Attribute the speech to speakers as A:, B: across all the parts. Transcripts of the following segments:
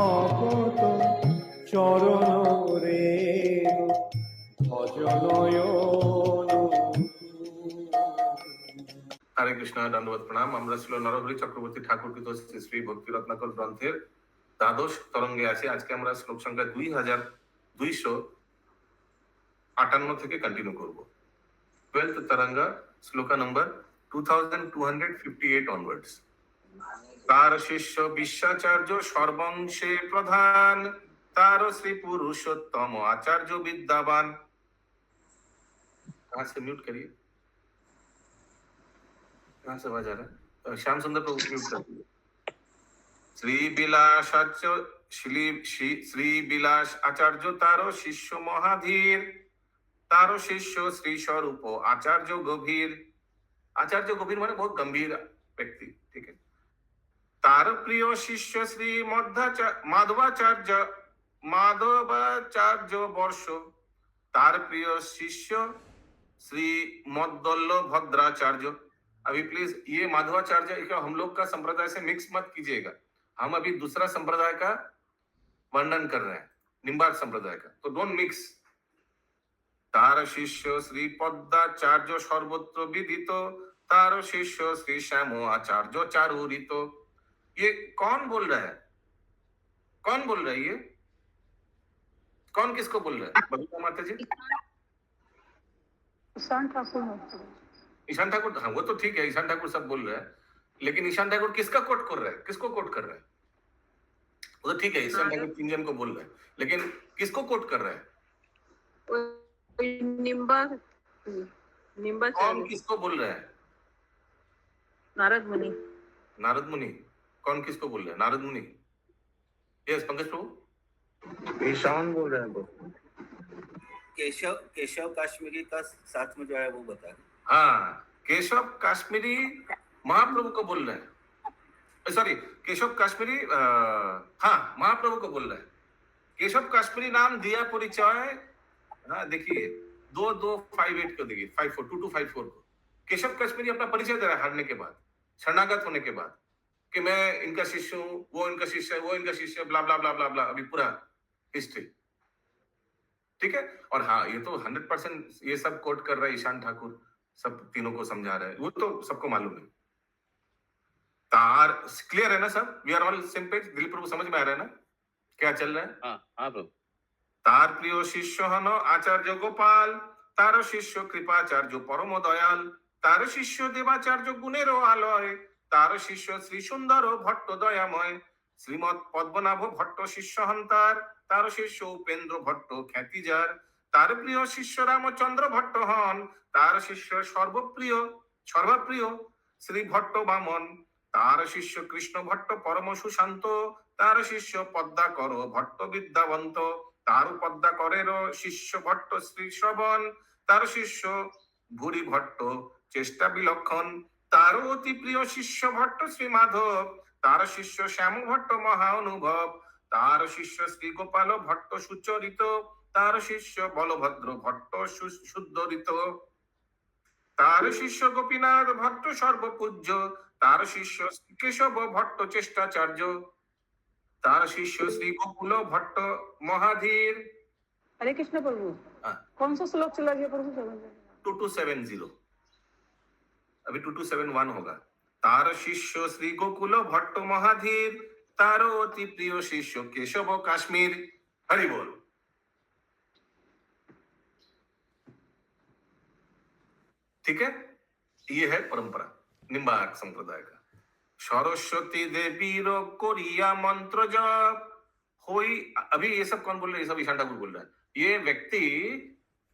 A: ভকত চরণ রেণু ভজনয়ন।
B: হরে কৃষ্ণ, দণ্ডবত প্রণাম। আমরা ছিল নরহরি চক্রবর্তী ঠাকুর কৃত শ্রী শ্রী ভক্তি রত্নাকর গ্রন্থের দ্বাদশ তরঙ্গে আছি। আজকে আমরা শ্লোক সংখ্যা 2258 থেকে কন্টিনিউ করব। 12th तरंगा শ্লোকা নম্বর 2258 অনওয়ার্ডস। তার শিষ্য বিশ্বাচার্য সর্বংশে প্রধান, তার শ্রী পুরুষোত্তম आचार्य विद्यावान। कहाँ से म्यूट करिए, कहाँ से आवाज आ रहा है? श्याम सुंदर को म्यूट कर दीजिए। শ্রী বিলাস আচার্য তার শিষ্য মহাধীর, তার শিষ্য শ্রী স্বরূপ आचार्य गभीर। आचार्य गभीर माने बहुत गंभीर व्यक्ति, ठीक है। तार प्रिय शिष्य श्री माधवाचार्य वर्ष, तार प्रिय शिष्य श्री मद्दल्ल भद्राचार्य। अभी प्लीज ये माधवाचार्य हम लोग का संप्रदाय से मिक्स मत कीजिएगा, हम अभी दूसरा संप्रदाय का वर्णन कर रहे हैं, निम्बार्क संप्रदाय का, तो डोंट मिक्स। तार शिष्य श्री पद्माचार्य सर्वत्र विदित, तार शिष्य श्री श्याम आचार्य चारुरित। ये कौन बोल रहा है? कौन बोल रहा है? ये कौन किसको बोल रहा है? बबीता माता जी,
C: ईशान ठाकुर।
B: ईशान ठाकुर, हाँ वो तो ठीक है, ईशान ठाकुर सब बोल रहे हैं, लेकिन ईशान ठाकुर किसका कोट कर रहा है? किसको कोट कर रहा है? वो तो ठीक है, ईशान ठाकुर तीन जन को बोल रहा है, लेकिन किसको कोट कर रहा है?
C: निम्बा
B: कौन किसको बोल रहा है?
C: नारद मुनि।
B: नारद मुनि। कौन किसको बोल रहा है? नारद मुनि। यस पंकज प्रभु,
D: ईशान बोल रहे हैं वो।
E: केशव काश्मीरी का साथ में जो है वो बता।
B: हाँ, केशव काश्मीरी महाप्रभु को बोल रहे हैं, सॉरी केशव काश्मीरी, हाँ महाप्रभु को बोल रहे हैं। केशव काश्मीरी नाम दिया परिचय, हाँ देखिए 2258 को देखिए, 2254 को केशव काश्मीरी अपना परिचय दे रहा है हारने के बाद, शरणागत होने के बाद, कि मैं इनका शिष्य हूँ, वो इनका शिष्य है, वो इनका शिष्य, ब्ला ब्ला ब्ला ब्ला ब्ला, अभी पूरा हिस्ट्री, ठीक है। और हाँ ये तो 100% ये सब कोट कर रहा है ईशान ठाकुर, सब तीनों को समझा रहा है, वो तो सबको मालूम है। तार क्लियर है ना सब? We are all same page. Dilip Prabhu समझ में आ रहा है ना क्या चल रहा है?
D: हाँ प्रभु।
B: तार प्रिय शिष्य हन आचार्य गोपाल, तार शिष्य कृपाचार्य परम दयाल, तार शिष्य देवाचार्य गुणेर आलय, तार शिष्य श्री सुंदर भट्ट दयामय, श्रीमद पद्मनाभ भट्ट शिष्य हंतार, तार शिष्य उपेन्द्र भट्ट ख्यातिजार, तार प्रिय शिष्य रामचंद्र भट्ट हन, तार शिष्य सर्वप्रिय श्री भट्ट बामन, तार शिष्य कृष्ण भट्ट परम सुशांत, तार शिष्य पद्माकर भट्ट विद्यावंत, तार पद्माकरेर शिष्य भट्ट श्री श्रवण, तार शिष्य भूरी भट्ट चेष्टा विलक्षण, तार अति प्रिय शिष्य भट्ट श्री माधव, तार शिष्य श्याम भट्ट महाअनुभव, तार शिष्य श्री गोपाल भट्ट सुचरित, तार शिष्य बलभद्र भट्ट शुद्धरित, तार शिष्य गोपीनाथ भट्ट सर्वपूज्य, तार शिष्य केशव भट्ट चेष्टाचार्य, तार शिष्य श्री गोकुल भट्ट महाधीर।
C: हरे कृष्ण प्रभु। कौन सा श्लोक चला गया प्रभु?
B: 2270, अभी 2271 होगा। तार शिष्य श्री गोकुल भट्ट महाधीर, तार अति प्रिय शिष्य केशव काश्मीर। हरि बोल। ठीक है, ये है परंपरा निम्बार्क संप्रदाय का। सरस्वती देवी रो कोरिया मंत्र जप होई, अभी ये सब कौन बोल रहे हैं? ये सब ईशान ठाकुर बोल रहा है। ये व्यक्ति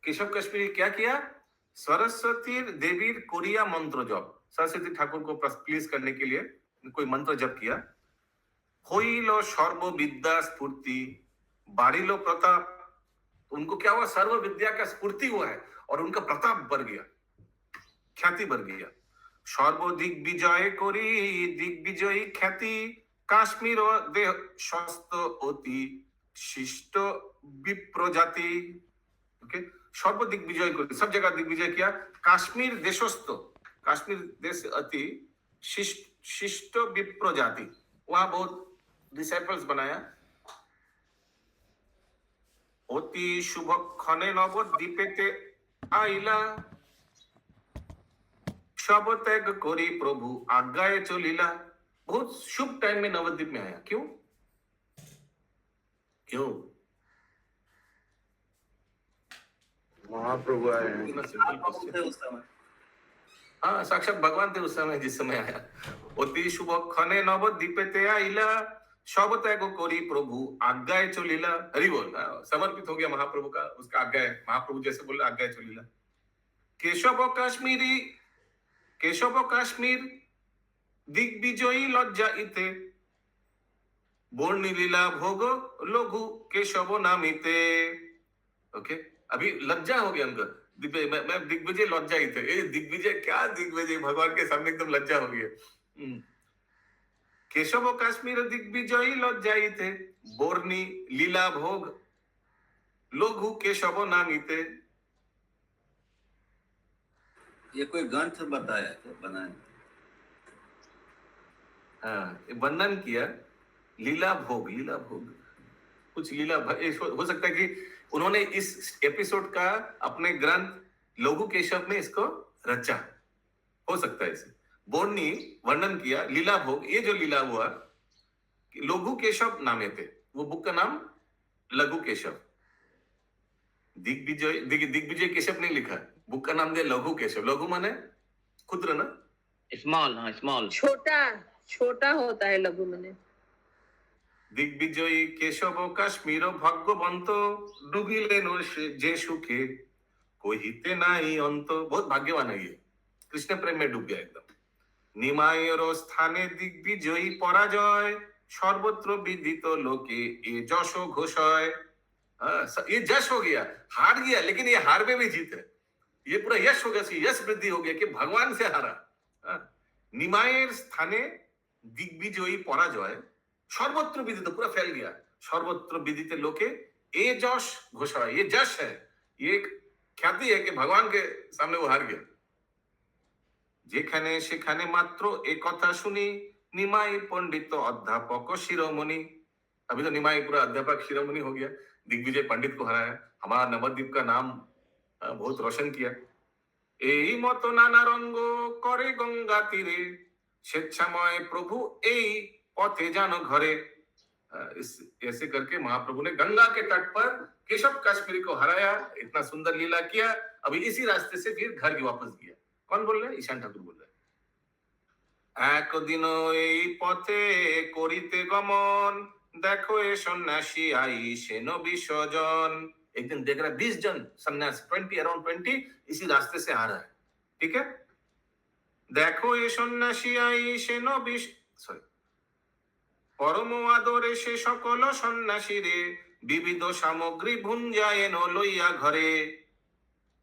B: केशव काश्मीरी क्या किया? सरस्वती देवी कोरिया मंत्र जप, सरस्वती ठाकुर को प्लीज करने के लिए कोई मंत्र जप किया। होइलो सर्व विद्या स्फूर्ति, बारिलो प्रताप, उनको क्या हुआ? सर्व विद्या का स्फूर्ति हुआ है और उनका प्रताप बढ़ गया, ख्याति बढ़ गया। सर्वदिक विजय करी दिग्विजयी ख्याति, काश्मीर देह स्वस्थ अति शिष्ट विप्रजाति। ओके, सर्वदिक विजय करी, सब जगह दिग्विजय किया। काश्मीर देशस्थ, काश्मीर देश अति शिष्ट विप्रजाति, वहां बहुत डिसाइपल्स बनाया, অতি শুভক্ষণে নবদ্বীপেতে আইলা, सब त्याग करी प्रभु आज्ञाए चलिला। बहुत शुभ टाइम में नवद्वीप में आया। क्यों क्यों?
D: महाप्रभु आए हैं।
B: इतना simple
E: आप
B: question।
E: थे उस समय।
B: हाँ, साक्षात भगवान थे उस समय जिस समय आया। অতি শুভক্ষণে নবদ্বীপেতে আইলা, सब त्याग करी प्रभु आज्ञाए चलिला। हरि बोल। समर्पित हो गया महाप्रभु का, उसका आज्ञा है। महाप्रभु जैसे बोले आज्ञाए चलिला। केशव काश्मीर दिग्विजयी लज्जा इते, बर्णिलीला भोग लघु केशव नामिते। ओके, अभी लज्जा हो गया उनका। मैं दिग्विजय लज्जा ही थे। दिग्विजय क्या दिग्विजय, भगवान के सामने एकदम लज्जा हो गया। केशव काश्मीर दिग्विजयी लज्जा ही थे, बोर्णी लीला भोग लघु केशव नामिते।
E: ये कोई ग्रंथ बताया तो बनाया।
B: हाँ, वर्णन किया लीला भोग कुछ लीला हो सकता है कि उन्होंने इस एपिसोड का अपने ग्रंथ लघु केशव में इसको रचा, हो सकता है। इसे बोर्णी वर्णन किया, लीला भोग, ये जो लीला हुआ लघु केशव नामे थे, वो बुक का नाम लघु केशव। दिग्विजय केशव नहीं लिखा, बुक का नाम दिया लघु केशव। लघु माने क्षुद्र ना,
D: स्मॉल। हाँ, स्मॉल।
C: छोटा होता है लघु मैंने।
B: दिग्विजयी केशव काश्मीर भाग्यवंत, डूबिलेन जे सुखे कहिते नाई अंत। बहुत भाग्यवान है ये, कृष्ण प्रेम में डूब गया एकदम। निमायर स्थाने दिग्विजयी पराजय, सर्वत्र विदित लोके ये जश घोषय। ये जश हो गया, हार गया, लेकिन ये हार में भी जीत है। ये पूरा यश हो गया, यश वृद्धि हो गया कि भगवान से हारा। निमायर स्थाने दिग्विजयी पराजय, सर्वत्र विदित, पूरा फैल गया। सर्वत्र विदित लोके ये जश घोषणा, ये जश है, ये ख्याति है कि भगवान के सामने वो हार गया। যেখানে সেখানে মাত্র এই কথা শুনি, निमाई पंडित अध्यापक शिरोमणि। अभी तो निमाई पूरा अध्यापक शिरोमणि हो गया, दिग्विजय पंडित को हराया, हमारा नवद्वीप का नाम बहुत रोशन किया। এই মতো নানা রঙ্গ করে গঙ্গা তীরে, স্বেচ্ছাময় प्रभु এই पथे जानो घरे। ऐसे करके महाप्रभु ने गंगा के तट पर केशव काश्मीरी को हराया, इतना सुंदर लीला किया। अभी इसी रास्ते से फिर घर वापस गया। कौन बोल रहे हैं? ईशान ठाकुर बोल रहे हैं। एक दिन এই পথে করিতে গমন, देखो ये सन्यासी आई सेनो विसर्जन। एक दिन देख रहा 20 जन सन्यासी, 20 अराउंड 20 इसी रास्ते से आ रहा है। ठीक है, देखो ये सन्यासी आई सेनो सॉरी परम आदरे से सकल सन्यासी रे, विविध सामग्री भुंजायन लइया घरे।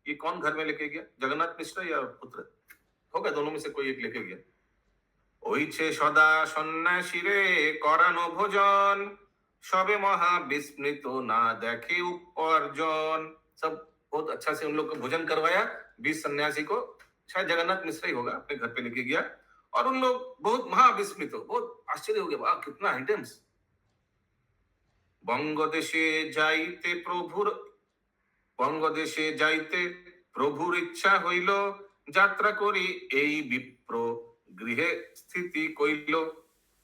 B: ये कौन घर में लेके गया? जगन्नाथ मिश्र या पुत्र होगा, दोनों में से कोई एक लेके गया। ओइछे सदा सन्यासी रे करानो भोजन, सबे महा विस्मृत ना देखे उपार्जन। सब बहुत अच्छा से उन लोग को भोजन करवाया। 20 सन्यासी को, शायद जगन्नाथ मिश्र ही होगा, अपने घर पे लेके गया। और उन लोग बहुत महाविस्मित हो, बहुत आश्चर्य हो गया, वाह कितना आइटम्स। बंगदेशे जाइते प्रभुर इच्छा हইল, যাত্রা করি এই বিপ্র गृह स्थिति কইল।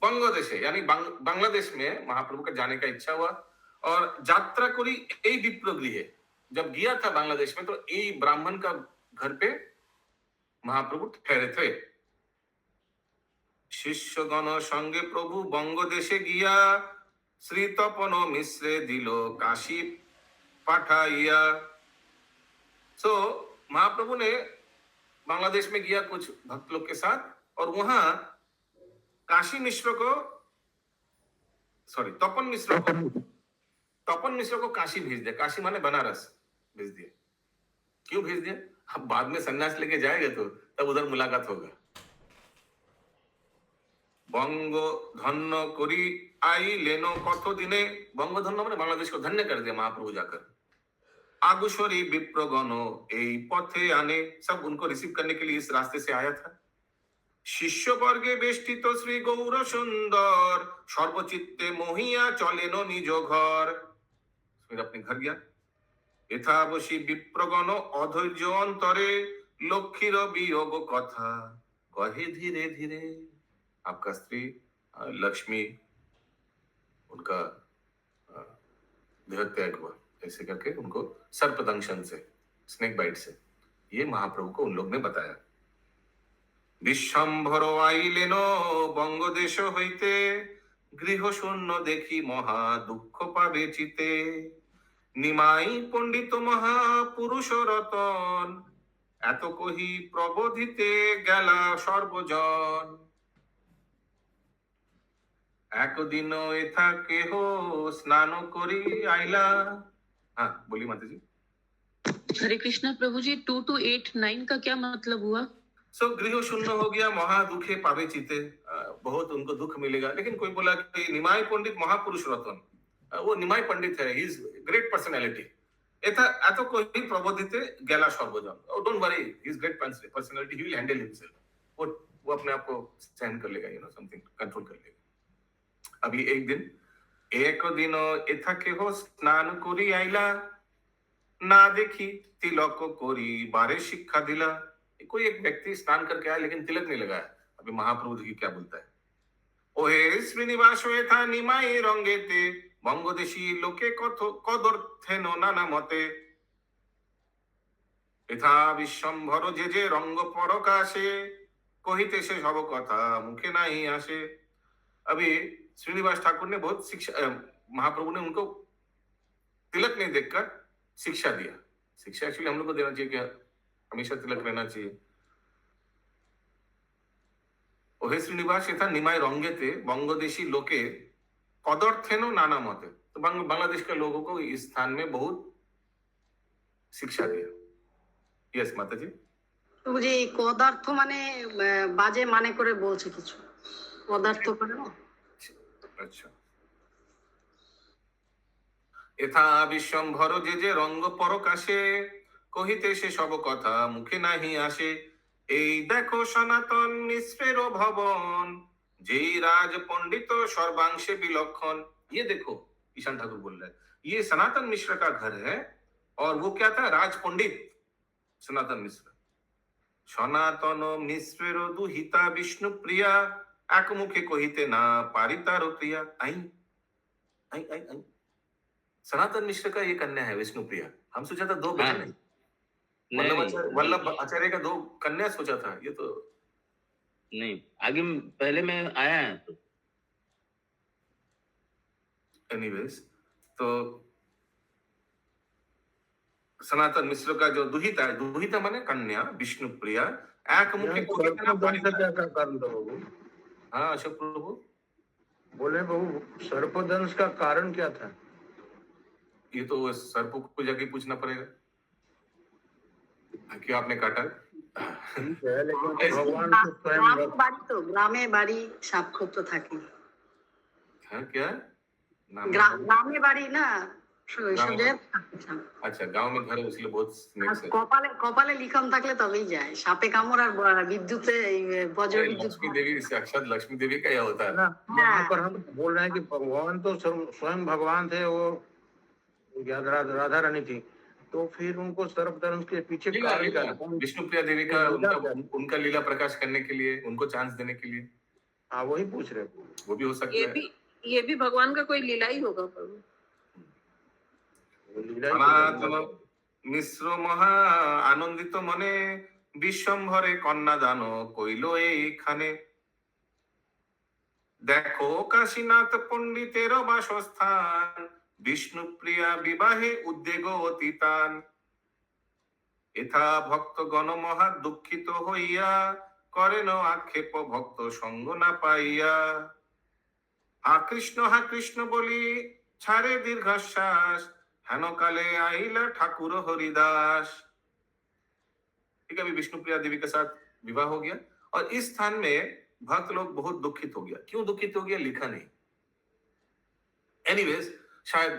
B: बंगदेशे यानी बांग्लादेश में महाप्रभु का जाने का इच्छा हुआ, और यात्रा करी এই विप्र गृह। जब गया था बांग्लादेश में तो এই ब्राह्मण का घर पे महाप्रभु ठहरे थे। शिष्यगण संगे प्रभु बंगदेशे गिया, श्री तपन मिश्रे दिल काशी पाठाइया। सो महाप्रभु ने बांग्लादेश में गया कुछ भक्त लोग के साथ, और वहां काशी मिश्र को तपन मिश्र को काशी भेज दिया। काशी माने बनारस भेज दिया। क्यों भेज दिया? अब बाद में सन्यास लेके जाएगा तो तब उधर मुलाकात होगा। बंग धन्य करी आई लेनो कत दिने। बंग धन्य मैंने बांग्लादेश को धन्य कर दिया महाप्रभु जाकर। आगुशरी विप्रगण এই পথে आने, सब उनको रिसीव करने के लिए इस रास्ते से आया था। शिष्य वर्गे बेष्टित श्री गौर सुंदर, सर्वचित्ते मोहिया चलेनो निज घर। फिर अपने घर गया, এথা বসি বিপ্রগণ অধৈর্য অন্তরে লক্ষ্মীর বিয়োগ কথা कहे धीरे धीरे। आपका स्त्री लक्ष्मी उनका देह त्याग हुआ, ऐसे करके उनको सर्पदंशन से, स्नेक बाइट से, ये महाप्रभु को उन लोग ने बताया। विश्वम्भर आइलेन बंगदेश হইতে গৃহ শূন্য দেখি মহা দুঃখ পাবে চিতে নিমাই পণ্ডিত মহাপুরুষ রতন এত কহি প্রবোধিতে গেলা সর্বজন একদিন এথা কেহ স্নান করি আইলা। हाँ बोलिए माता जी।
F: हरे कृष्णा प्रभु जी, 2 to 8, 9 का क्या मतलब हुआ?
B: सब गृह शून्य हो गया, महा दुखे पावे चिते, बहुत उनको दुख मिलेगा। लेकिन कोई बोला कि निमाय पंडित महापुरुष रतन, वो निमाय पंडित है, ही इज ग्रेट पर्सनालिटी। एथा एतो कोई प्रबोधिते गेला सर्वजन, don't worry, he is great personality, he will handle himself. वो अपने आप को सहन कर लेगा, यू नो, समथिंग कंट्रोल कर लेगा। अभी एक दिन एथा केह स्नान करी आइला ना देखी तिलक करी बारे शिक्षा दिला। कोई एक व्यक्ति स्नान करके आया लेकिन तिलक नहीं लगाया। अभी महाप्रभु जी क्या बोलता है, ओहे श्रीनिवास था निमाई रंगेते बंगदेशी लोके कदर्थेन नाना मते यथा विश्वम्भर जे रंग परकाशे कहिते से सब कथा मुखे नहीं आसे। अभी श्रीनिवास ठाकुर ने बहुत शिक्षा, महाप्रभु ने उनको तिलक नहीं देखकर शिक्षा दिया। शिक्षा एक्चुअली हम लोग को देना चाहिए कि हमेशा तिलक रहना चाहिए। ओहे श्रीनिवास यथा निमाय रंगेते बंगदेशी लोके कदर्थेनो नाना मते, तो बांग्लादेश के लोगों को इस स्थान में बहुत शिक्षा दिया। यस माता जी।
C: প্রভু জি, পদার্থ মানে বাজে মানে করে বলছে কিছু পদার্থ করে না।
B: अच्छा, यथा विश्वम्भर जे रंग परकाशे कहिते से सब कथा मुखे नहीं आसे। এই দেখো সনাতন মিশ্রের ভবন যেই राज पंडित सर्वांशे विलक्षण। ये देखो, ईशान ठाकुर बोल रहे हैं, ये सनातन मिश्र का घर है और वो क्या था, राज पंडित सनातन मिश्र। सनातन मिश्रेर दुहिता विष्णु प्रिया एक मुखे कहिते ना पारितार प्रिया। आई आई आई आई, सनातन मिश्र का ये कन्या है विष्णु प्रिया। हम सोचा था दो बहन है, वल्लभ आचार्य का दो कन्या सोचा था, ये तो
D: नहीं, आगे पहले में आया है तो।
B: एनीवेज, तो सनातन मिश्र का जो दुहिता है, दुहिता माने कन्या विष्णु प्रिया एक मुखे कहिते ना पारितार।
A: क्या कारण था बाबू?
B: हाँ अशोक प्रभु
A: बोले बाबू, सर्पदंश का कारण क्या था?
B: ये तो सर्प को जाके पूछना पड़ेगा, क्यों आपने काटा।
A: ठीक है, लेकिन भगवान तो स्वयं
C: গ্রামে বাড়ি তো, গ্রামে বাড়ি সাপখোপ তো থাকে।
B: हाँ क्या नाम है?
C: গ্রামে বাড়ি না,
B: अच्छा गांव में घर है इसलिए बहुत स्नेक्स है।
C: কপালে কপালে লিখন থাকলে তবেই যায়। সাপে কামড় আর বিদ্যুতে বজ্র বিদ্যুৎ।
B: लक्ष्मी देवी, साक्षात लक्ष्मी देवी का यह होता है।
A: ना, यहाँ पर हम बोल रहे हैं कि भगवान तो स्वयं भगवान थे, वो राधा रानी थी, तो फिर उनको सर्पदंश के पीछे
B: लीला,
A: कारण क्या
B: लीला,
A: था?
B: विष्णु प्रिया देवी का उनका लीला प्रकाश करने के लिए, उनको चांस देने के लिए,
A: हाँ वही पूछ रहे हैं।
B: वो भी हो सकता है।
F: ये भी भगवान का कोई लीला ही होगा प्रभु।
A: वो लीला ही
B: সনাতন মিশ্র মহা আনন্দিত মনে বিশ্বম্ভরে কন্যা দান কইল এইখানে। দেখো কাশীনাথ পণ্ডিতের বাসস্থান বিষ্ণু প্রিয়া বিবাহে উদ্বেগ অতীতান। এথা ভক্তগণ মহা দুঃখিত হইয়া করেন আক্ষেপ ভক্ত সঙ্গ না পাইয়া। হা কৃষ্ণ বলি ছাড়ে দীর্ঘশ্বাস হেন काले आइला ठाकुर हरिदास। ठीक है, अभी विष्णु प्रिया देवी के साथ विवाह हो गया और इस स्थान में भक्त लोग बहुत दुखित हो गया। क्यों दुखित हो गया लिखा नहीं। एनीवेज, शायद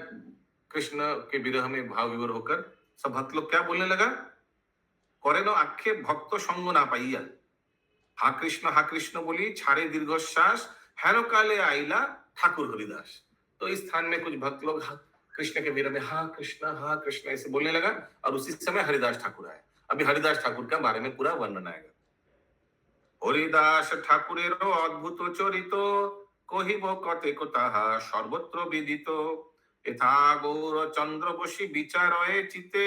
B: कृष्ण के विरह में भाव विवर होकर सब भक्त लोग क्या बोलने लगा, करे नो आखे भक्त संग ना पाइया। हा कृष्ण बोली छाड़े दीर्घश्वास हेन काले आइला ठाकुर हरिदास। तो इस स्थान में कुछ भक्त लोग कृष्ण के मीरा में हाँ कृष्ण ऐसे बोलने लगा, और उसी समय हरिदास ठाकुर आए। अभी हरिदास ठाकुर के बारे में पूरा वर्णन आएगा। হরিদাস ঠাকুরেরও অদ্ভুত চরিত, কহিব কতেক তাহা সর্বত্র বিদিত। এথা গৌর চন্দ্র বসি বিচারয়ে চিতে,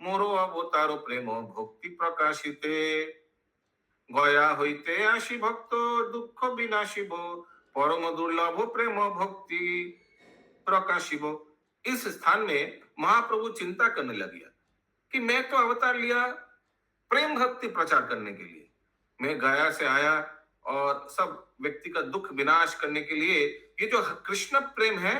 B: মোর অবতার প্রেম ভক্তি প্রকাশিতে। গয়া হইতে আসি ভক্ত দুঃখ বিনাশিব, परम दुर्लभ प्रेम भक्ति प्रकाशिब। इस स्थान में महाप्रभु चिंता करने लगे कि मैं तो अवतार लिया प्रेम भक्ति प्रचार करने के लिए, मैं गया से आया और सब व्यक्ति का दुख विनाश करने के लिए ये जो कृष्ण प्रेम है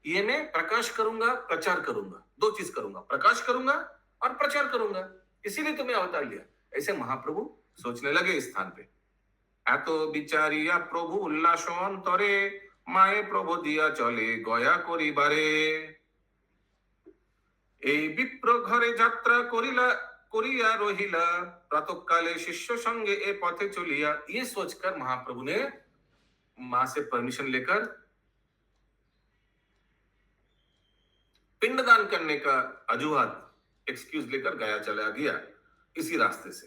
B: ये मैं प्रकाश करूंगा, प्रचार करूंगा। दो चीज करूंगा, प्रकाश करूंगा और प्रचार करूंगा, इसीलिए तुम्हें अवतार लिया। ऐसे महाप्रभु सोचने लगे इस स्थान पे। এত বিচারিয়া প্রভু উল্লাস অন্তরে, মায়ে প্রভু দিয়া চলে গয়া করিবারে। এই বিপ্র ঘরে যাত্রা করিয়া রহিলা, প্রাতঃকালে शिष्य संगे ए पथे चलिया। ये सोचकर महाप्रभु ने मां से परमिशन लेकर पिंडदान करने का अजुहात एक्सक्यूज लेकर गया चला गया, इसी रास्ते से।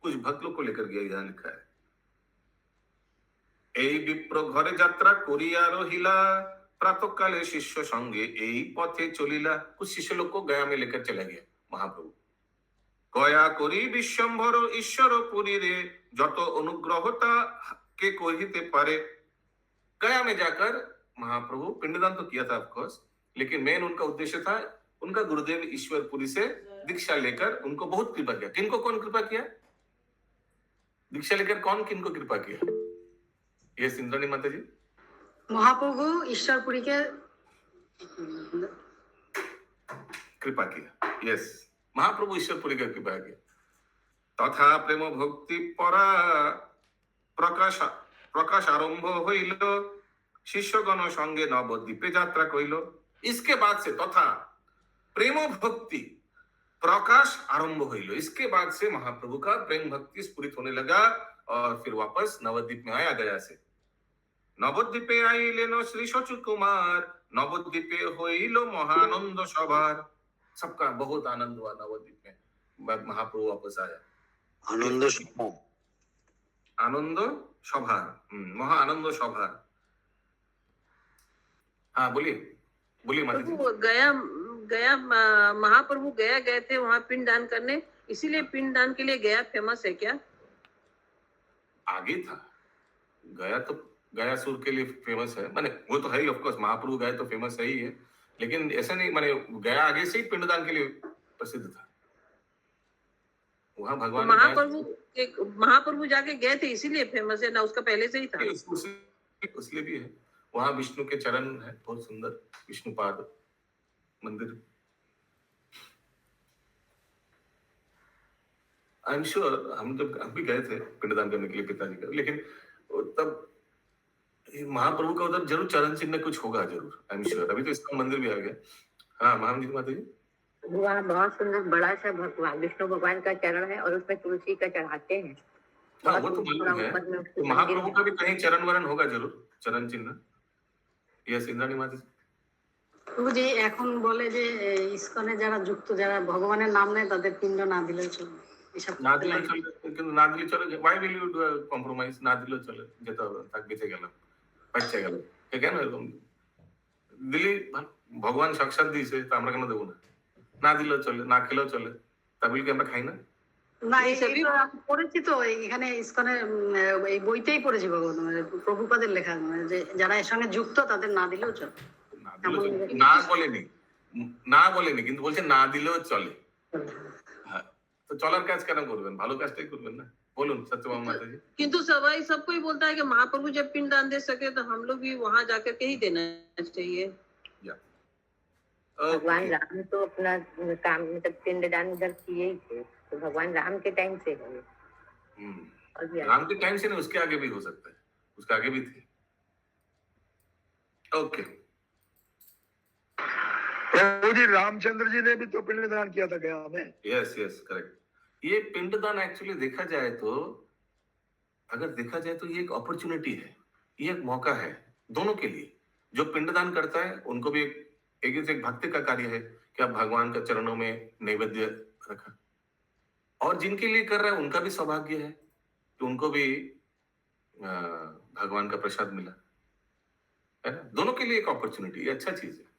B: कुछ भक्त लोग को लेकर गया, यहां लिखा है এই বিপ্র ঘরে যাত্রা করিয়া রহিলা, प्रातःकाले शिष्य संगे এই পথে চলিলা। कुछ शिष्य लोग को गया में लेकर चला गया महाप्रभु। गया करी विश्वम्भर ईश्वर पुरी रे, যত অনুগ্রহতা के কহিতে পারে। गया में जाकर महाप्रभु पिंडदान तो किया था ऑफकोर्स, लेकिन मेन उनका उद्देश्य था, उनका गुरुदेव ईश्वरपुरी से दीक्षा लेकर उनको बहुत कृपा किया। किनको कौन कृपा किया? दीक्षा लेकर कौन किनको कृपा किया? ये इंद्राणी माता जी
C: মহাপ্রভু ঈশ্বরপুরীকে
B: कृपा किया। यस, महाप्रभु ईश्वरपुरी का कृपा किया। तथा प्रेम भक्ति परा प्रकाश प्रकाश आरंभ हईल, शिष्यगण संगे नवद्वीपे यात्रा कइल। इसके बाद से तथा प्रेम भक्ति प्रकाश आरंभ हईल, इसके बाद से महाप्रभु का प्रेम भक्ति स्फुरित होने लगा और फिर वापस नवद्वीप में आया गया से। नवद्वीपे आइलेन श्री शचु कुमार, नवद्वीपे होइलो महानंद सभार। सबका बहुत आनंद हुआ नवद्वीप में, महाप्रभु वापस आया।
G: आनंद सभा,
B: आनंद सभार, महा आनंद सभार। हाँ बोलिए बोलिए माता जी।
H: प्रभु गया महाप्रभु गया गए थे वहाँ पिंड दान करने, इसीलिए पिंड दान के लिए गया फेमस है क्या?
B: आगे था गया, तो गया सुर के लिए फेमस है, माने वो तो है ही, ऑफ कोर्स महाप्रभु गए तो फेमस है ही है, लेकिन ऐसा नहीं, माने गया आगे से ही पिंडदान के लिए प्रसिद्ध था। वहाँ भगवान
H: महाप्रभु जाके गए थे इसीलिए फेमस है ना, उसका पहले से ही था?
B: उसलिए भी है। वहाँ विष्णु के चरण है, बहुत सुंदर विष्णुपाद मंदिर। आई एम श्योर हम भी गए थे पिंडदान करने के लिए पिताजी का, लेकिन तब महाप्रभु का उधर जरूर चरण चिन्ह कुछ होगा जरूर, आई एम श्योर। अभी तो इसका मंदिर भी आ गया। हाँ महाम जी माता जी।
I: वहाँ बहुत सुंदर बड़ा सा भगवान विष्णु भगवान का चरण है और उसमें तुलसी का चढ़ाते हैं।
B: हाँ वो तो मालूम है, तो महाप्रभु का भी कहीं चरण वरण होगा जरूर, चरण चिन्ह। यस इंद्राणी माता जी।
C: প্রভুজি এখন বলে যে ইসকনে যারা যুক্ত, যারা ভগবানের নাম নেয় তাদের পিণ্ড না দিলেও চলবে, এসব
B: না দিলে চলে, কিন্তু না দিলে চলে। why will you compromise? না দিলেও চলে, যেতে হবে, থাক বেঁচে গেলাম, বাচ্চা গেল, কেন এরকম দিলি? ভগবান সাক্ষাৎ দিয়েছে, তো আমরা কেন দেবো না? না দিলেও চলে, না খেলেও চলে, তা বলি কি আমরা খাই না?
C: না এই পড়েছি তো এখানে ইসকনে এই বইতেই পড়েছি, ভগবান প্রভুপাদের লেখা, যে যারা এর সঙ্গে যুক্ত তাদের না দিলেও চলে।
B: না বলেনি কিন্তু বলছে না দিলেও চলে। হ্যাঁ, তো চলার কাজ কেন করবেন? ভালো কাজটাই করবেন না, বলুন सत्यभामा माता जी।
H: किंतु सवाई सबको ही बोलता है कि महाप्रभु जब पिंड दान दे सके तो हम लोग भी वहां जाकर के ही देना चाहिए।
I: भगवान राम तो अपना काम मतलब पिंड दान उधर किए ही थे, तो भगवान राम के टाइम से है।
B: राम के टाइम से नहीं, उसके आगे भी हो सकता है, उसके आगे भी थे। ओके
G: प्रभु जी रामचंद्र जी ने भी तो पिंडदान किया था गया में।
B: Yes yes correct. ये पिंडदान एक्चुअली देखा जाए तो, अगर देखा जाए तो ये एक अपॉर्चुनिटी है, ये एक मौका है दोनों के लिए। जो पिंडदान करता है उनको भी एक एक भक्ति का कार्य है कि आप भगवान के चरणों में नैवेद्य रखा, और जिनके लिए कर रहा है उनका भी सौभाग्य है कि उनको भी भगवान का प्रसाद मिला, है ना। दोनों के लिए एक अपॉर्चुनिटी, अच्छा चीज है।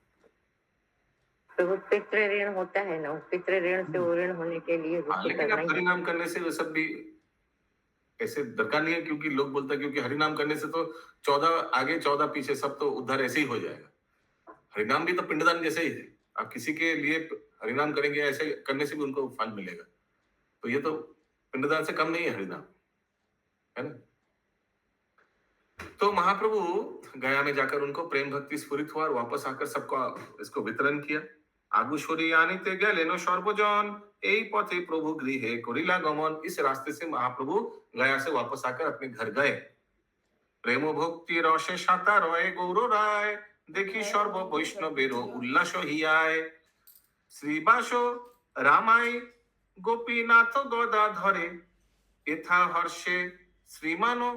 I: तो वो पितृ ऋण होता है ना, पितृ ऋण से वो ऋण होने के लिए उसको
B: लेकिन
I: करना
B: आप
I: ही है।
B: हरिनाम करने से वो सब भी ऐसे दरकार नहीं है, क्योंकि लोग बोलते हैं क्योंकि हरिनाम करने से तो 14 आगे 14 पीछे सब तो उद्धार ऐसे ही हो जाएगा। हरिनाम भी तो पिंडदान जैसे ही है। आप किसी के लिए हरिनाम करेंगे, ऐसे करने से भी उनको फल मिलेगा, तो ये तो पिंडदान से कम नहीं है हरिनाम, है ना। तो महाप्रभु गया में जाकर उनको प्रेम भक्ति स्फुरित हुआ और वापस आकर सबको इसको वितरण किया। आगु सरी आनिते गेलेन सर्वजन, এই পথে प्रभु गृहे करिला गमन। इस रास्ते से महाप्रभु गया से वापस आकर अपने घर गए। प्रेम भक्ति रसे साता रये गौर राय, देखी सर्व वैष्णवेर उल्लास हियाय। श्रीबास रामाय गोपीनाथ गदा धरे, एथा हर्षे श्रीमानो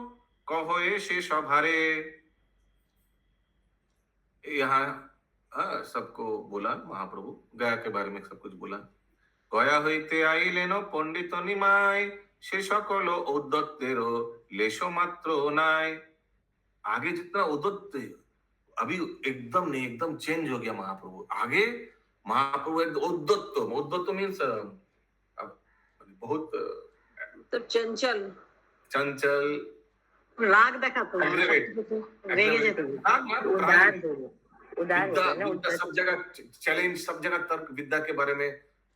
B: कहोए से सभारे। यहाँ सबको बोला, महाप्रभु गया के बारे में सब कुछ बोला। गया হইতে আইলেন পণ্ডিত নিমাই, সে সকল ঔদ্ধত্যের लेश मात्र নাই। आगे जितना औद्धत्य अभी एकदम नहीं, एकदम चेंज हो गया महाप्रभु। आगे महाप्रभु एक औद्धत्य मीन्स बहुत
H: तो चंचल
B: चंचल,
C: রাগ দেখাতো, রেগে যেত।
I: उदार होता है ना,
B: विद्या सब जगह चैलेंज, सब जगह तर्क विद्या के बारे में,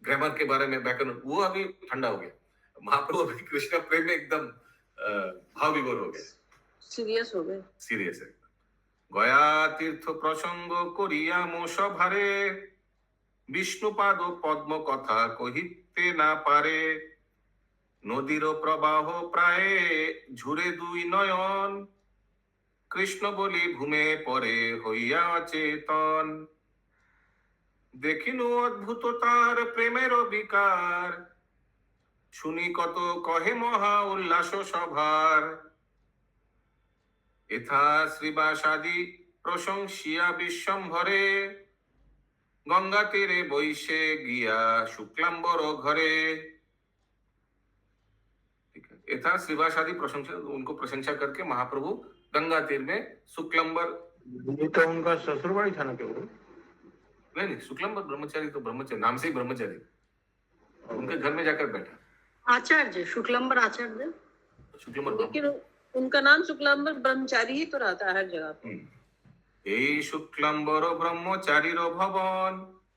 B: ग्रामर के बारे में, व्याकरण, वो अभी ठंडा हो गया। महाप्रभु अभी कृष्ण प्रेम में एकदम भाव विभोर हो गए,
H: सीरियस हो गए,
B: सीरियस है। गया तीर्थ प्रसंग करिया मोष भारे, विष्णुपाद पद्म कथा कहिते ना पारे। नदीर प्रवाह प्राय झुरे दुई नयन, कृष्ण बोली भूमे परे हইয়া অচেতন। দেখিনু অদ্ভুত তার প্রেমের বিকার, শুনি কত কহে মহা উল্লাস সভার। এথা শ্রীবাসাদি প্রশংসিয়া বিশ্বম্ভরে, গঙ্গা তীরে বৈশে গিয়া শুক্লাম্বর ঘরে। यथा श्रीवासादि प्रशंसा, उनको प्रशंसा करके महाप्रभु गंगा तीर में शुक्लम्बर,
A: ये तो उनका ससुरवाड़ी था ना केवल।
B: नहीं शुक्लम्बर ब्रह्मचारी, तो ब्रह्मचारी नाम से ही ब्रह्मचारी, उनके घर में जाकर बैठा
C: आचार्य, शुक्लम्बर आचार्य।
B: शुक्लम्बर,
H: लेकिन उनका नाम शुक्लांबर ब्रह्मचारी ही तो रहता है हर जगह।
B: এই শুক্লাম্বর ব্রহ্মচারীর ভবন,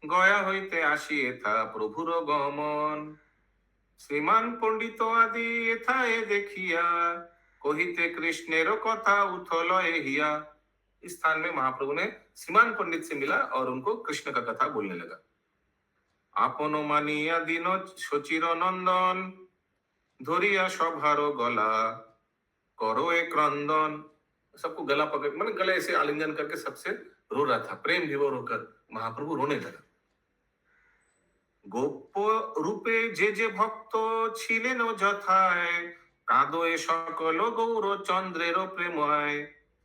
B: গয়া হইতে আসি এথা প্রভুর গমন। শ্রীমান পণ্ডিত আদি এথায় দেখিয়া, কহিতে কৃষ্ণের কথা উথল এহিয়া। इस स्थान में महाप्रभु ने श्रीमान पंडित से मिला और उनको कृष्ण का कथा बोलने लगा। आपनो मानिया दीन सचिर नंदन, धरिया सभार गला करो एक क्रंदन। सबको गला पकड़, मतलब गले से आलिंगन करके सबसे रो रहा था, प्रेम विभोर होकर महाप्रभु रोने लगा। গোপ রূপে যে যে ভক্ত ছিলেন যথায়, কাঁদোয় সকল গৌর চন্দ্রের প্রেময়।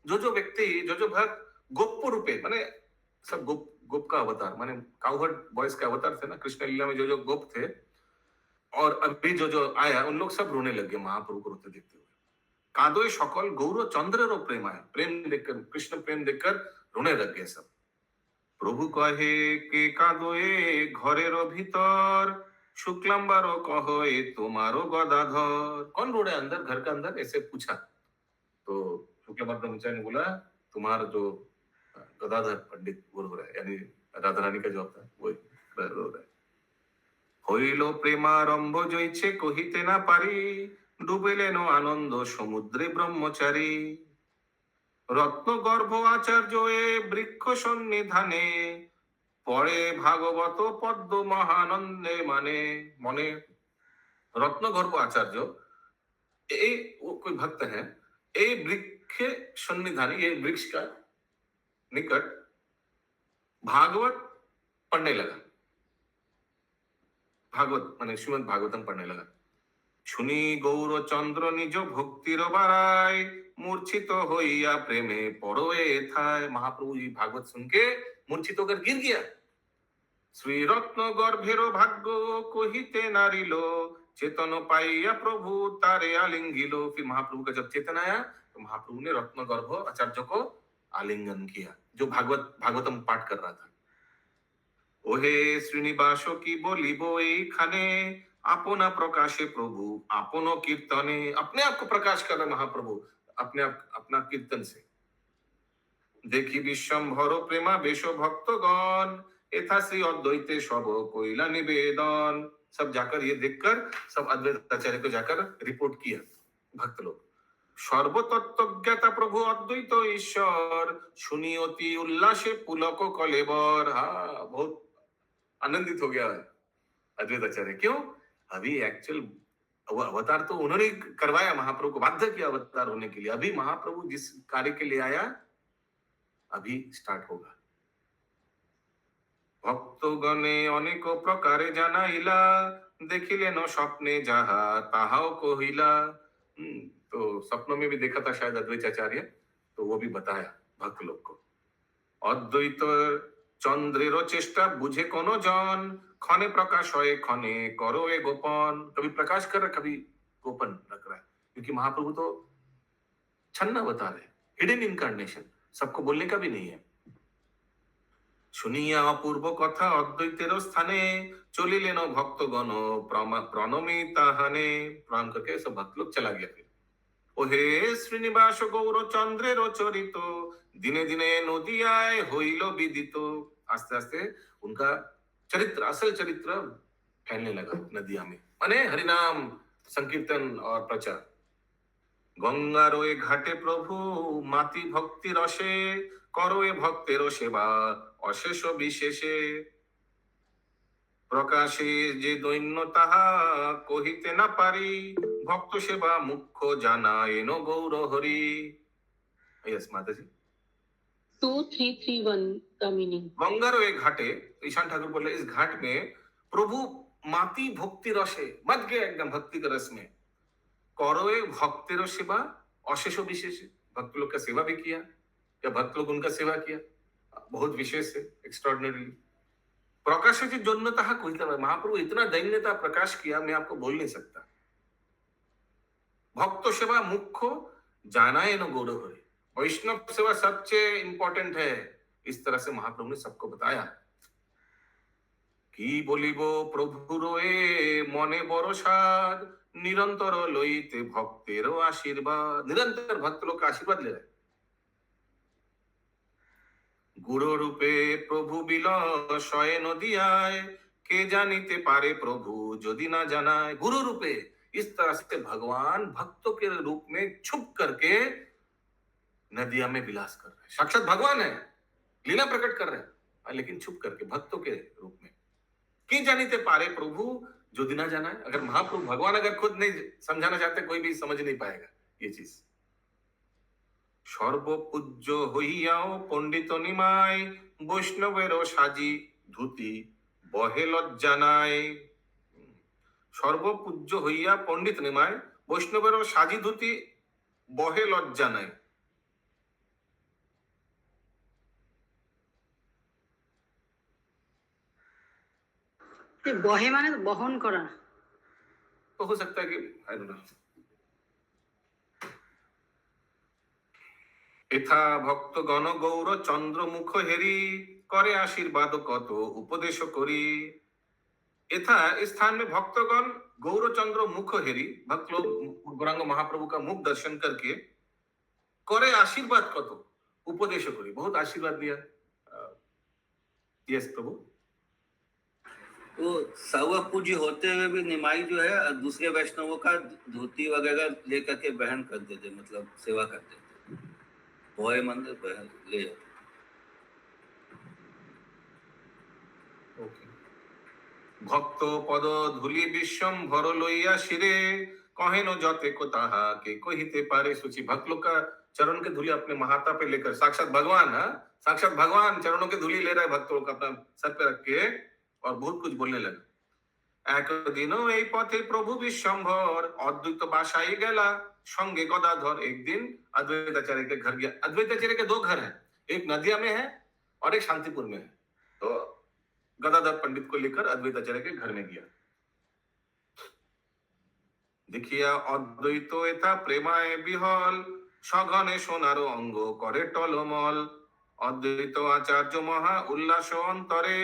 B: जो व्यक्ति, जो भक्त गोप रूपे, माने सब गोप का अवतार, माने काउहर्ड बॉयज के अवतार थे ना कृष्ण लीला में, जो गोप थे, और अभी जो आया उन लोग सब रोने लगे महाप्रभु को रोते देखते हुए। कादोय सकल गौर चंद्रेर प्रेमय, प्रेम देखकर, कृष्ण प्रेम देखकर रोने लग गए सब। प्रभु कहे के कादोए घरेर भीतर, शुक्लाम्बर कहे तुम्हारो गदाधर। कौन रो रहा है अंदर, घर का अंदर, ऐसे पूछा तो शुक्लाम्बर ब्रह्मचारी ने बोला तुम्हारा जो गदाधर पंडित वो रो रहा है, यानी राधा रानी का जो होता है वो रो रहा है। হইল প্রেমারম্ভ জইছে কহিতে না পারি, ডুবেলেন আনন্দ সমুদ্রে ব্রহ্মচারী। রত্ন গর্ভ আচার্য এ বৃক্ষ সন্নিধানে, পড়ে ভাগবত পদ্ম মহানন্দে মানে মনে। रत्न गर्भ आचार्य ये कोई भक्त है, ये वृक्ष सन्निधान, ये वृक्ष का निकट भागवत पढ़ने लगा, भागवत माने श्रीमद् भागवतम पढ़ने लगा। শুনি গৌরচন্দ্র নিজ ভক্তির বারায়, मूर्छित होइया प्रेमे पड़ोए थाय। महाप्रभु जी भागवत सुन के मूर्छित होकर गिर गया। श्री रत्न गर्भेरो भाग्य कहिते नारिलो, चेतन पाइया प्रभु तारे आलिंगिलो। फिर महाप्रभु का जब चेतन आया तो महाप्रभु ने रत्न गर्भ आचार्य को आलिंगन किया, जो भागवतम पाठ कर रहा था। ओहे श्रीनिवास की बोलिबो एखाने, अपना प्रकाशे प्रभु अपनो कीर्तने। अपने आप को प्रकाश कर रहे महाप्रभु अपने आप अपना कीर्तन से। देखी विश्वम्भर प्रेमा बेश भक्तगण, यथा श्री अद्वैते सब कोइला निवेदन। सब जाकर ये देखकर सब अद्वैत आचार्य को जाकर रिपोर्ट किया भक्त लोग। सर्वतत्वज्ञाता प्रभु अद्वैत ईश्वर, सुनी अति उल्लासे पुलक कलेबर। हाँ, बहुत आनंदित हो गया अद्वैत आचार्य। क्यों? अभी एक्चुअल अवतार तो उन्होंने करवाया, महाप्रभु को बाध्य किया अवतार होने के लिए। अभी महाप्रभु जिस कार्य के लिए आया अभी स्टार्ट होगा। भक्तगणे अनेक प्रकारे जानाइला, देखिले न स्वप्ने जाहा ताहाओ कहिला। तो सपनों में भी देखा था शायद अद्वैत आचार्य, तो वो भी बताया भक्त लोग को। अद्वैत चंद्रेरो चेष्टा बुझे कोनो जन, खने प्रकाश होए खने करो ए गोपन। कभी प्रकाश कर रहा, कभी गोपन रख रहा है, क्योंकि महाप्रभु तो छन्ना बता रहे, हिडन इनकार्नेशन, सबको बोलने का भी नहीं है। শুনিয়া অপূর্ব কথা অদ্বৈতের স্থানে, চলিলেন ভক্তগণ প্রণমী তাহানে। प्रणाम करके सब भक्त लोग चला गया। फिर ओहे श्रीनिवास गौर चंद्रेर चरित, दिने दिने नदियाय हईल विदित। आस्ते आस्ते उनका चरित्र, असल चरित्र फैलने लगा नदिया में, माने हरिनाम संकीर्तन और प्रचार। गंगार ओए घाटे प्रभु माती भक्ति रसे, करो ए भक्तेर सेवा अशेष विशेषे। प्रकाशे जे दैन्य ताहा कहिते ना पारी, भक्त सेवा मुख्य जाना एनो गौर हरि। यस माताजी।
F: 2331 का मीनिंग।
B: गंगार ओए घाटे, ईशान ठाकुर बोले इस घाट में प्रभु माती भक्ति रसे, मत गए एकदम भक्ति के रस में। करो ए भक्तेर सेवा अशेष विशेष, भक्त लोग का सेवा भी किया या भक्त लोग उनका सेवा किया, बहुत विशेष है, एक्स्ट्राऑर्डिनरी। प्रकाशाची जन्नता कहिता, महाप्रभु इतना दैन्यता प्रकाश किया, मैं आपको बोल नहीं सकता। भक्त सेवा मुख्य जाना है न गौर हरि, वैष्णव सेवा सबसे इंपॉर्टेंट है। इस तरह से महाप्रभु ने सबको बताया। की बोलिबो प्रभु रोए मने बड़ साध, निरंतर लइते भक्तेरो आशीर्वाद। निरंतर भक्त लोग का आशीर्वाद ले रहे। गुरु रूपे प्रभु बिलय नदियाय, के जानिते पारे प्रभु यदि ना जानाय। गुरु रूपे, इस तरह से भगवान भक्तों के रूप में छुप करके नदिया में विलास कर रहे हैं। साक्षात भगवान है, लीला प्रकट कर रहे हैं, लेकिन छुप करके भक्तों के रूप में। के जानिते पारे प्रभु यदि ना जानाय। अगर महाप्रभु भगवान अगर खुद नहीं समझाना चाहते, कोई भी समझ नहीं पाएगा ये चीज। सर्वपूज्य हইয়াও पंडित निमाय, वैष्णवेरो साजी धुति बहे लज्जा নাই। सर्वपूज्य হইয়া पंडित निमाय, वैष्णवेरो साजी धुति बहे लज्जा নাই।
C: বহে মানে বহন করা,
B: तो हो सकता है कि आई डोंट नो। यथा भक्तगण गौर चंद्र मुख हेरी, करे आशीर्वाद कत उपदेश करी। यथा इस स्थान में भक्तगण गौर चंद्र मुख हेरी, भक्त लोग गौरांग महाप्रभु का मुख दर्शन करके करे आशीर्वाद कत उपदेश करी, बहुत आशीर्वाद दिया। यस प्रभु।
E: वो सर्व पूज्य होते हुए भी निमाई जो है दूसरे वैष्णवों का धोती वगैरह लेकर के बहन कर देते, मतलब सेवा करते थे। भोए मंदिर बहन ले जाते।
B: भक्त पद धूलि विश्वम्भर लइया शिरे, कहेनो जते को ताहा के कहिते पारे सूची। भक्त लोग का चरण के धूलि अपने महाता पे लेकर, साक्षात भगवान, साक्षात भगवान चरणों के धूलि ले रहे भक्त लोग अपना सर पे रख के, और बहुत कुछ बोलने लगे। एक दिनो এই পথে प्रभु विश्वम्भर, अद्वैत बासाई गेला संगे गदाधर। एक दिन अद्वैत आचार्य के घर गया। अद्वैत आचार्य के दो घर हैं, एक नदिया में है और एक शांतिपुर में है। तो गदाधर पंडित को लेकर अद्वैताचार्य के घर में गया। দেখিয়া অদ্বৈত এথা প্রেমায় বিহল, সঘনে সোনার অঙ্গ করে টলমল। অদ্বৈত আচার্য মহা উল্লাস অন্তরে,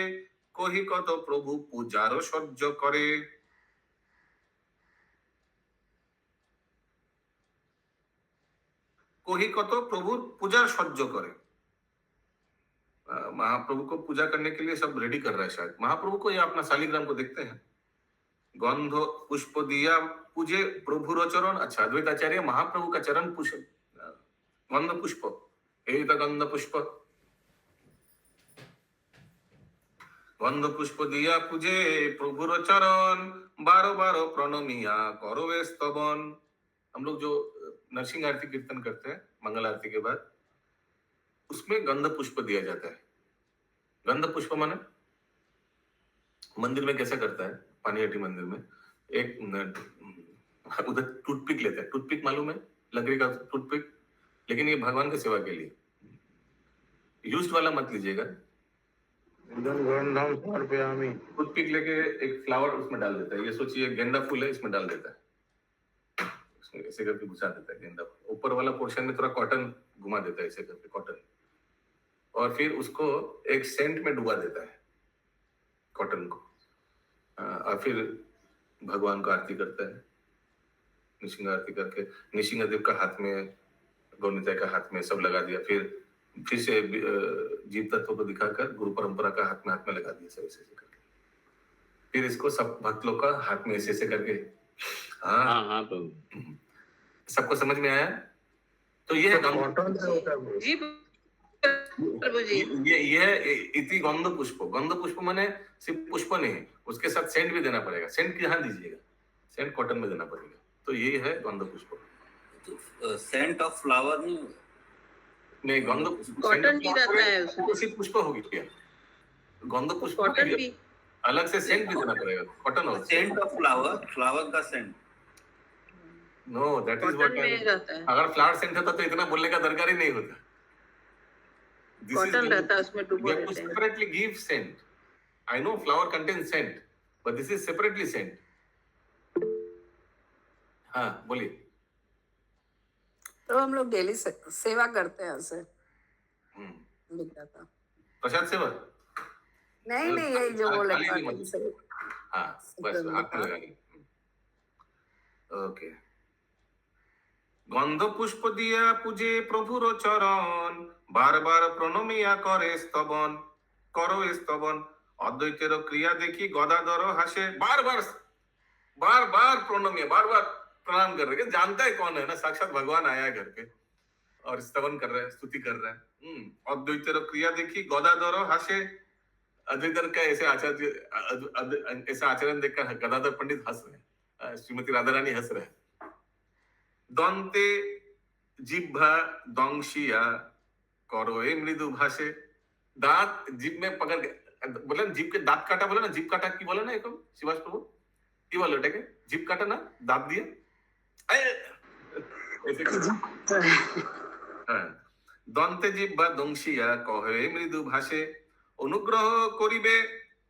B: কহি কত প্রভু পূজারও সহ্য করে। কহি কত প্রভুর पूजा সহ্য করে। महाप्रभु को पूजा करने के लिए सब रेडी कर रहा है शायद महाप्रभु को या अपना शालिग्राम को देखते हैं। गंध पुष्प दिया पूजे प्रभुर चरण। अच्छा, अद्वैताचार्य महाप्रभु का चरण पुष्प गंध पुष्प, यही था गंध पुष्प। गंध पुष्प दिया पूजे प्रभुर चरण, बारो बारो प्रणमिया करो वे स्तवन। हम लोग जो नरसिंह आरती कीर्तन करते हैं मंगल आरती के बाद, उसमें गंध पुष्प दिया जाता है। गंध पुष्प माने मंदिर में कैसा करता है, पानीहट्टी मंदिर में एक उधर टूथपिक लेता है। टूथपिक मालूम है, लकड़ी का टूथपिक, लेकिन ये भगवान की सेवा के लिए यूज्ड वाला मत लीजिएगा।
A: एकदम गंधम समर्पयामि।
B: टूथपिक लेके एक फ्लावर उसमें डाल देता है। ये सोचिए गेंदा फूल है, इसमें डाल देता है, ऐसे करके घुसा देता है गेंदा फूल। ऊपर वाला पोर्शन में थोड़ा कॉटन घुमा देता है, ऐसे करके कॉटन, और फिर उसको एक सेंट में डुबा देता है कॉटन को, और फिर भगवान को आरती करता है। निशिंग आरती करके निशिंगदेव का हाथ में, गौनिताई का हाथ में सब लगा दिया। फिर से जीव तत्व को दिखाकर गुरु परंपरा का हाथ में लगा दिया, सब ऐसे करके। फिर इसको सब भक्त लोग का हाथ में ऐसे करके,
D: हाँ प्रभु,
B: सबको समझ में आया? तो ये है
A: कॉटन से होता है वो।
H: जी प्रभु जी।
B: ये है इति गंध पुष्प। गंध पुष्प माने सिर्फ पुष्प नहीं, उसके साथ सेंट भी देना पड़ेगा। सेंट कहाँ दीजिएगा? सेंट कॉटन में देना पड़ेगा। तो ये है गंध पुष्प।
E: तो सेंट ऑफ फ्लावर
B: नहीं, गंध
H: कॉटन भी रहता है उसमें।
B: सिर्फ पुष्प होगी क्या? गंध पुष्प
H: कॉटन भी
B: अलग से सेंट भी देना पड़ेगा। कॉटन और
E: सेंट ऑफ फ्लावर, फ्लावर का scent.
B: No, that is
H: cotton
B: what.
H: में रहता है,
B: अगर फ्लावर सेंट होता तो इतना बोलने का दरकार ही नहीं होता।
H: कॉटन रहता है उसमें डुबो
B: You have to
H: देते हैं।
B: separately give scent. I know flower contains scent, but this is separately scent. हाँ, बोलिए।
J: तो हम लोग डेली सेवा करते हैं ऐसे लिख रहा था।
B: प्रसाद सेवा?
J: नहीं यही जो बोले
B: खाली नहीं
J: कॉटन से।
B: हाँ, बस हाथ में लगानी। ओके। गंध पुष्प दिया पूजे प्रभुर चरण, बार बार प्रणमिया करे स्तवन, करो स्तवन। अद्वैतेर क्रिया देखी गदाधर हासे, बार बार प्रणमिया, बार बार प्रणाम कर रहे हैं। जानता है कौन है ना, साक्षात भगवान आया है घर पे और स्तवन कर रहे हैं, स्तुति कर रहे हैं। अद्वैतेर क्रिया देखी गदाधर हासे। अद्वैतर का ऐसे आचरण देखकर गदाधर पंडित हंस रहे हैं, श्रीमती राधा रानी हंस रहे हैं। दंते जिह्वा दंशिया करो ए मृदु भाषे। दांत जीभ में पकड़ के बोले, जीभ के दांत काटा बोले ना, जीभ काटा की बोले ना, एक शिवास प्रभु की बोलो टेके, जीभ काटा ना, दांत दिए ऐसे। दंते जिह्वा दंशिया कहो ए मृदु भाषे। অনুগ্রহ করিবে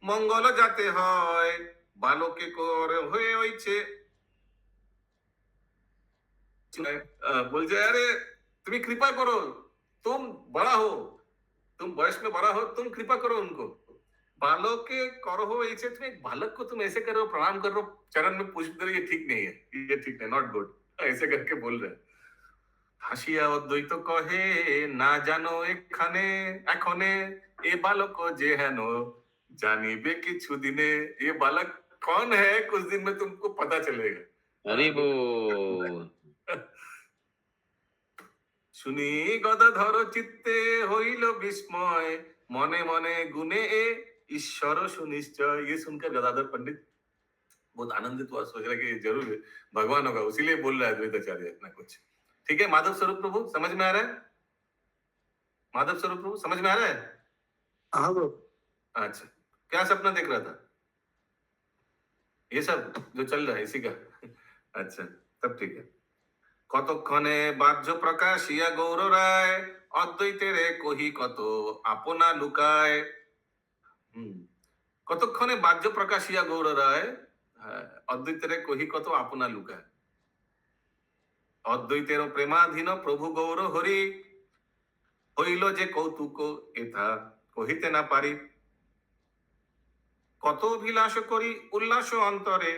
B: মঙ্গল যাতে হয়, বালকে করে হয়ে হইছে। बोलते अरे तुम्हें कृपा करो, तुम बड़ा हो, तुम वयस में बड़ा हो, तुम कृपा करो उनको। बालक के करो हो ऐसे, तुम एक बालक को तुम ऐसे करो, प्रणाम करो, चरण में पुष्प दो, ये ठीक नहीं है, ये ठीक नहीं, नॉट गुड, ऐसे करके बोल रहे। হাসিয়া অদ্বৈত কহে না জানো এখানে এখনে, এ বালক যে হেন জানিবে কিছু দিনে। ये बालक कौन है, कुछ दिन में तुमको पता चलेगा।
D: हरि बोल।
B: শুনি গদাধর চিত্তে হইল বিস্ময়, মনে মনে गुने ए ईश्वर सुनिश्चय। ये सुनकर गदाधर पंडित बहुत आनंदित हुआ, सोच रहा कि जरूर भगवान होगा, उसीलिए बोल रहा है अद्वैताचार्य इतना कुछ। ठीक है, माधव स्वरूप प्रभु समझ में आ रहा है? माधव स्वरूप प्रभु समझ में आ रहा है?
A: हाँ ब्रो।
B: अच्छा, क्या सपना देख रहा था? ये सब जो चल रहा है इसी का? अच्छा, तब ठीक है। কতক্ষণে বাহ্য প্রকাশিয়া গৌর রায়, অদ্বৈতের কহি কত আপনা লুকায়। কতক্ষণে বাহ্য প্রকাশিয়া গৌর রায়, অদ্বৈতের কহি কত আপনা লুকায়। অদ্বৈতের প্রেমাধীন প্রভু গৌর হরি, হইল যে কৌতুক এথা কহিতে না পারি। কত অভিলাষ করি উল্লাস অন্তরে,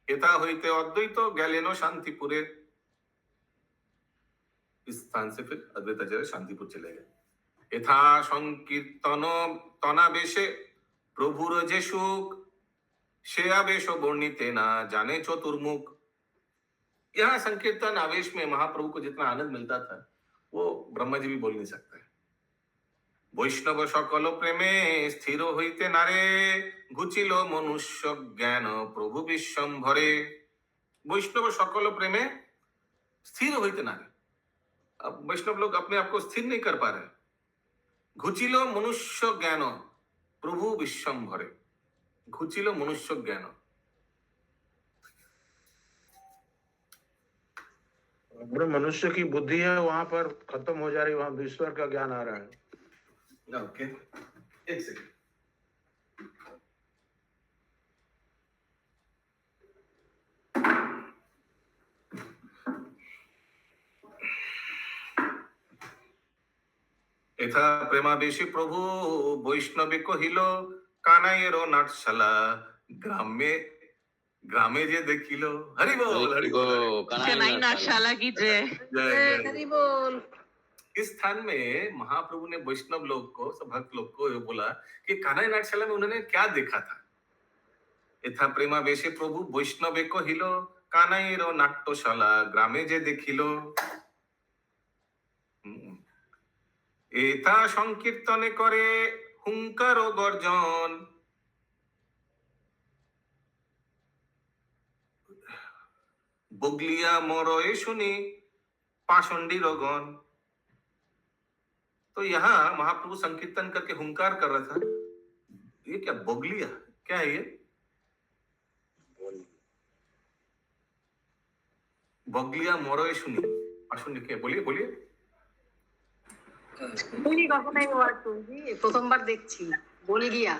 B: এথা হইতে अद्वैत गैलेनो शांतिपुरे। इस स्थान से फिर अद्वैताचार्य शांतिपुर चले गए। यथा संकीर्तन तनावेशे प्रभुर जे सुख, से आवेश वर्णिते ना जाने चतुर्मुख। यहाँ संकीर्तन आवेश में महाप्रभु को जितना आनंद मिलता था वो ब्रह्मा जी भी बोल नहीं सकते। বৈষ্ণব সকল প্রেমে স্থির হইতে নারে, ঘুচিল মনুষ্য জ্ঞান প্রভু বিশ্বম্ভরে। वैष्णव सकल प्रेमे स्थिर होते नारे। अब वैष्णव लोग अपने आप को स्थिर नहीं कर पा रहे। घुचिलो मनुष्य ज्ञान प्रभु विश्वम्भरे। घुचिलो मनुष्य ज्ञान,
A: मनुष्य की बुद्धि है वहां पर खत्म हो जा रही, वहां ईश्वर का ज्ञान आ रहा है।
B: ओके, एक सेकंड। यथा प्रेमावेशी प्रभु वैष्णवे कहिल, कानाइर नाटशाला ग्रामे ग्रामे जे देखिल। हरि बोल हरि बोल।
F: कनाई नाटशाला की जय।
H: हरि बोल।
B: इस स्थान में महाप्रभु ने वैष्णव लोग को, सब भक्त लोग को ये बोला कि कानाई नाटशाला में उन्होंने क्या देखा था। यथा प्रेमावेशी प्रभु वैष्णवे कहिल, कानाइर नाट्यशाला ग्रामे जे देखिल। एथा संकीर्तने करे हुंकार गर्जन, बगलिया मरए सुनी पाषंडी रगन। तो यहाँ महाप्रभु संकीर्तन करके हुंकार कर रहा था। ये क्या बगलिया, क्या है ये? बगलिया मरए सुनी पाषंडी, क्या? बोलिए बोलिए।
C: শুনি কখনোই ওয়ার্ড জি, প্রথমবার দেখছি বল গিয়া।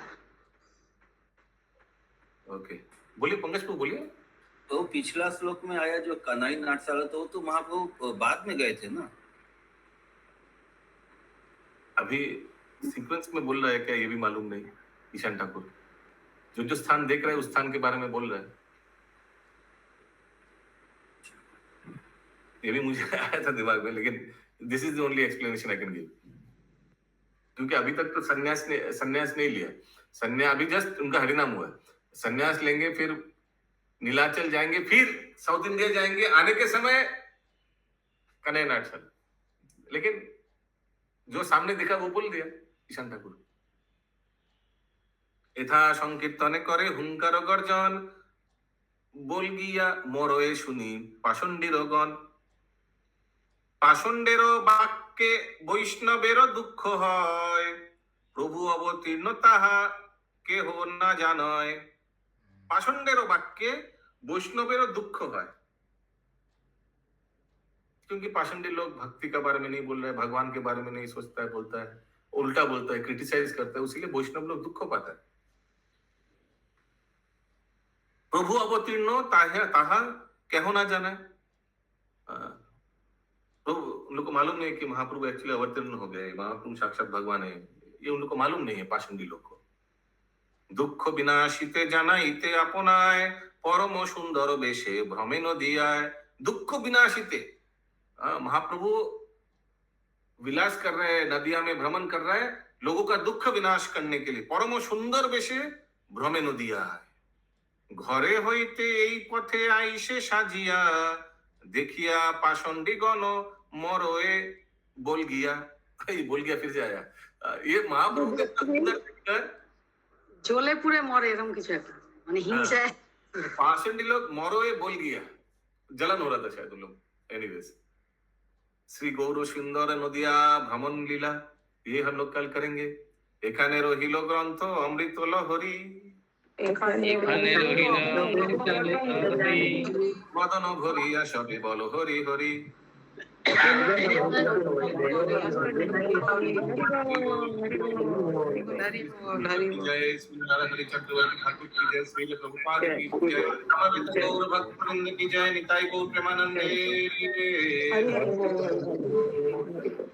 B: ओके, बोलिए पंकज प्रभु बोलिए।
E: तो पिछला श्लोक में आया जो कनाई नाटशाला, तो महाप्रभु बाद में गए थे ना।
B: अभी सीक्वेंस में बोल रहा है क्या, ये भी मालूम नहीं। ईशान ठाकुर जो स्थान देख रहे हैं उस स्थान के बारे में बोल रहा है। ये भी मुझे आया था दिमाग में, लेकिन this is the only explanation I can give. क्योंकि अभी तक तो संन्यास नहीं लिया। संन्यास अभी जस्ट उनका हरिनाम हुआ है। संन्यास लेंगे, फिर नीलाचल जाएंगे, फिर साउथ इंडिया जाएंगे, आने के समय कन्हैया नाटशाला। लेकिन जो सामने दिखा वो बोल दिया ईशान ठाकुर। यथा संकीर्तने करे हुंकार गर्जन, बोल गिया मरए सुनी पाषंडीर गण। पाषंडेर बाक्ये वैष्णवेर दुख हय, प्रभु अवतीर्ण ताहा केह ना जानय। पाषंडेर बाक्ये वैष्णवेर दुख है, क्योंकि पाषंडी लोग भक्ति के बारे में नहीं बोल रहे, भगवान के बारे में नहीं सोचता है, बोलता है, उल्टा बोलता है, क्रिटिसाइज करता है, उसीलिए वैष्णव लोग दुख पाता है। प्रभु अवतीर्ण ताहा केह ना जाने। प्रभु उन लोग को मालूम नहीं कि महाप्रभु एक्चुअली अवतीर्ण हो गए, महाप्रभु साक्षात भगवान है, ये उन लोग को मालूम नहीं है पाषंडी लोग को। दुख विनाशिते जानाइते अपनाय, परम सुंदर बेशे भ्रमे नदियाय। दुख विनाशिते, महाप्रभु विलास कर रहे हैं, नदिया में भ्रमण कर रहे हैं लोगों का दुख विनाश करने के लिए। परम सुंदर बेशे भ्रमे नदियाय। घरे होइते एई पथे आइसे साजिया, देखिया पाषंडी गण मरोए बोल गया। बोल गया फिर से आया। ये महाप्रभु का सुंदर
C: জ্বলে পুড়ে মরে এরকম কিছু একটা, মানে হিংসায়।
B: पाषंडी लोग मरोए बोल गया, जलन हो रहा था शायद उन लोग। एनीवेज, श्री गौर सुंदर नदिया भ्रमण लीला ये हम लोग कल करेंगे। एखाने रहिल ग्रंथ अमृत लहरी, मदन भरिया सबे बल हरि हरि। जय श्री हरि चक्रवर्ती ठाकुर की जय, श्री प्रभुपाद की जय, समवेत गौर भक्तवृंद की जय, निताई गौर प्रेमानंदे।